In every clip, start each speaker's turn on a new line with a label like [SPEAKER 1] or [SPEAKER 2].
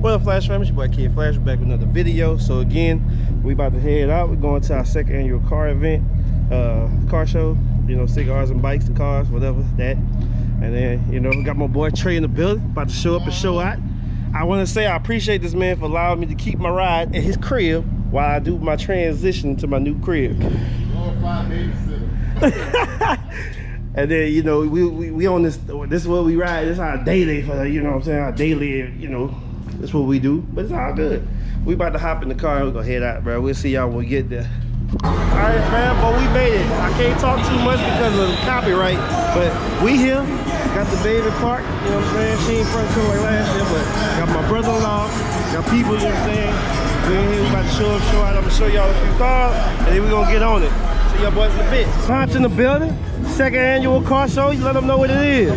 [SPEAKER 1] What up, Flash fam? It's your boy Kid Flash. We're back with another video. So again, we about to head out. We're going to our second annual car event, car show. You know, cigars and bikes and cars, whatever that. And then, you know, we got my boy Trey in the building, about to show up and show out. I want to say I appreciate this man for allowing me to keep my ride at his crib while I do my transition to my new crib. And then, you know, we on this is what we ride. This is our daily, for, you know what I'm saying, our daily, you know, that's what we do. But it's all good. We about to hop in the car and we're gonna head out, bro. We'll see y'all when we get there. Alright, fam, but we made it. I can't talk too much because of the copyright, but we here. Got the baby parked, you know what I'm saying? She ain't front like last year, but got my brother-in-law, got people, you know what I'm saying? We in here, we about to show out. I'm gonna show y'all a few cars, and then we gonna get on it. See y'all boys in a bit. Launch in the building, second annual car show. You let them know what it is.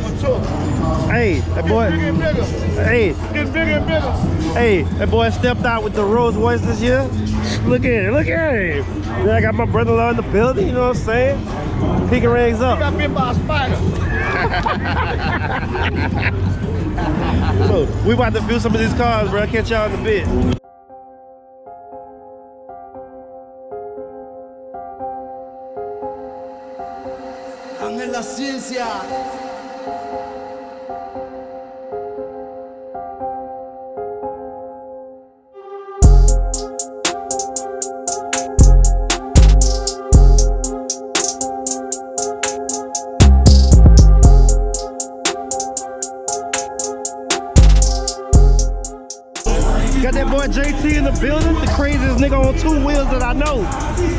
[SPEAKER 1] Hey, that boy. Hey, it's bigger and bigger. Hey, that boy stepped out with the Rolls Royce this year. Look at it, look at him. Then I got my brother-in-law in the building, you know what I'm saying? Picking rings up. Got bit by a spider. So, we about to view some of these cars, bro. I'll catch y'all in a bit.
[SPEAKER 2] AngelLaCiencia.
[SPEAKER 1] Got that boy JT in the building, the craziest nigga on two wheels that I know.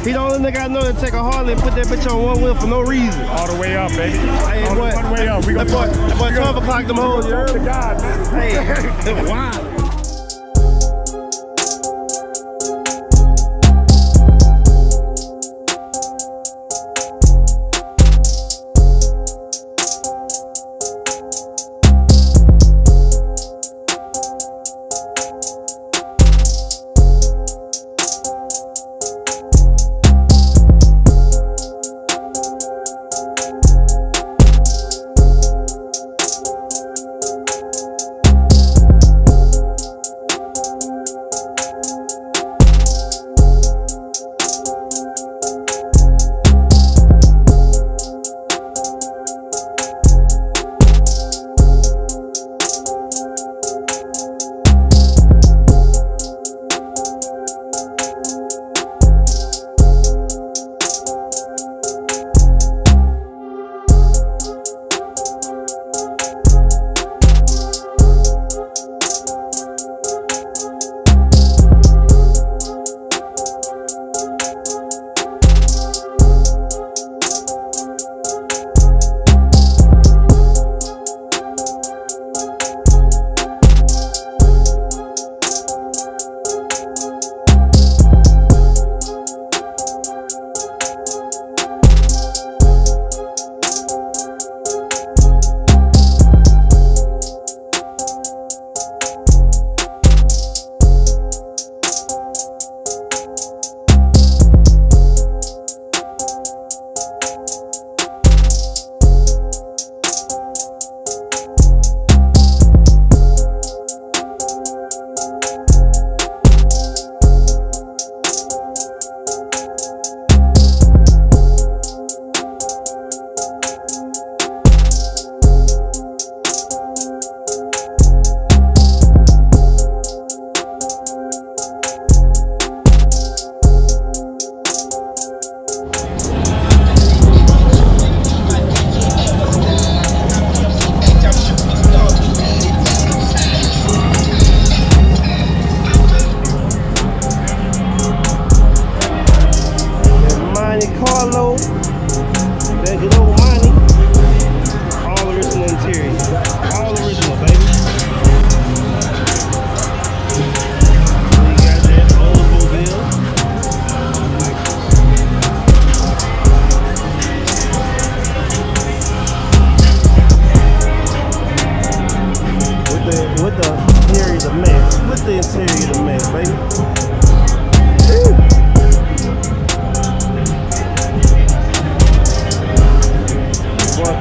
[SPEAKER 1] He the only nigga I know that take a Harley and put that bitch on one wheel for no reason.
[SPEAKER 3] All the way up, baby.
[SPEAKER 1] Hey,
[SPEAKER 3] All
[SPEAKER 1] boy,
[SPEAKER 3] the way up.
[SPEAKER 1] That boy 12 o'clock them hoes, you heard?
[SPEAKER 3] To God, man.
[SPEAKER 1] Hey, wow.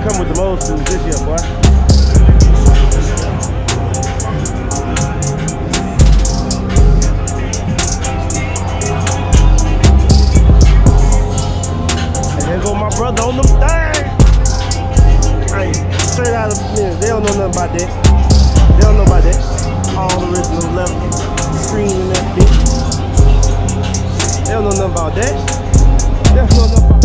[SPEAKER 1] come with the most in this year, boy. lot of they don't know nothing about that. They don't know about that. All original level screen and that bitch. They don't know nothing about that. They don't know nothing about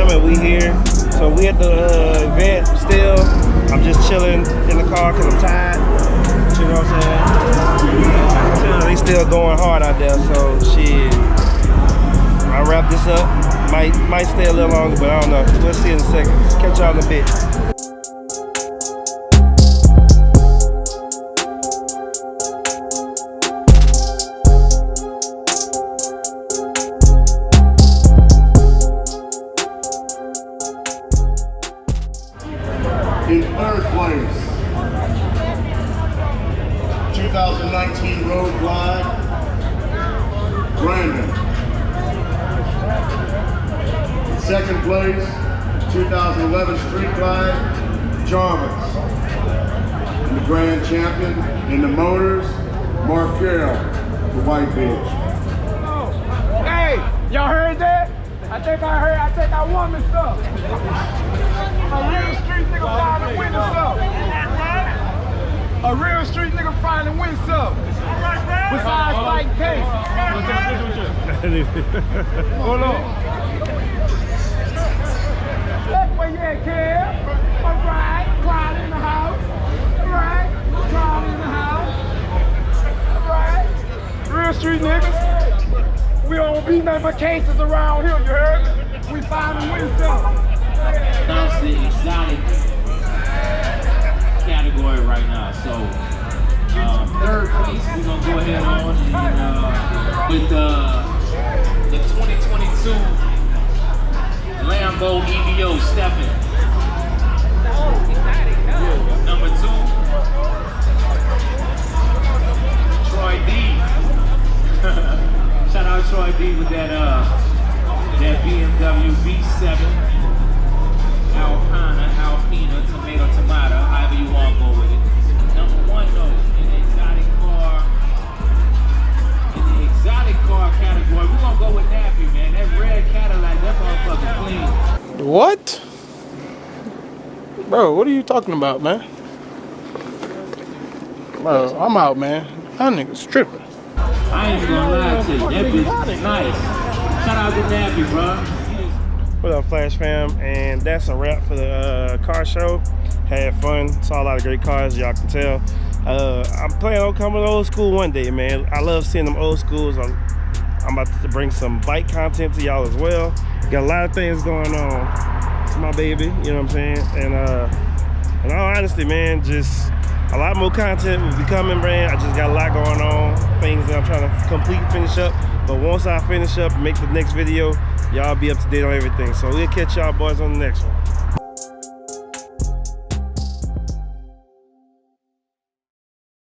[SPEAKER 1] fam, and we here. So we at the event still. I'm just chilling in the car because I'm tired. You know what I'm saying? They still going hard out there, so shit. I'll wrap this up. Might stay a little longer, but I don't know. We'll see in a second. Catch y'all in a bit.
[SPEAKER 2] In third place, 2019 Road Glide, Brandon. In second place, 2011 Street Glide, Jarvis. And the grand champion in the motors, Mark Carroll, the white bitch.
[SPEAKER 3] Hey, y'all heard that? I think I won this stuff. A real street nigga finally win some. A real street nigga finally win some. Besides fighting case. Hold on. That's where you at, kid. Alright, crowd in the house. Alright, crowd in the house. Alright. Real street niggas. We don't be nothing but cases around here, you heard? We finally win some.
[SPEAKER 4] That's the exotic category right now. So third place, we're gonna go ahead on and, with the 2022 Lambo EVO Stephen. Number 2, Troy D. Shout out Troy D with that BMW V7. Alpina, tomato, however you want to go with it. Number 1 though, in the exotic car category, we're gonna go with Nappy, man. That red Cadillac, that motherfucker clean.
[SPEAKER 3] What? Bro, what are you talking about, man? Bro, I'm out, man. That nigga's tripping.
[SPEAKER 4] I ain't gonna lie to you, that bitch is nice. Shout out to Nappy, bro.
[SPEAKER 1] What up, Flash fam? And that's a wrap for the car show. Had fun, saw a lot of great cars, y'all can tell. I'm planning on coming old school one day, man. I love seeing them old schools. I'm about to bring some bike content to y'all as well. Got a lot of things going on. It's my baby, you know what I'm saying? And in all honesty, man, just a lot more content will be coming, man. I just got a lot going on, things that I'm trying to finish up. But once I finish up and make the next video, y'all be up to date on everything. So we'll catch y'all boys on the next one.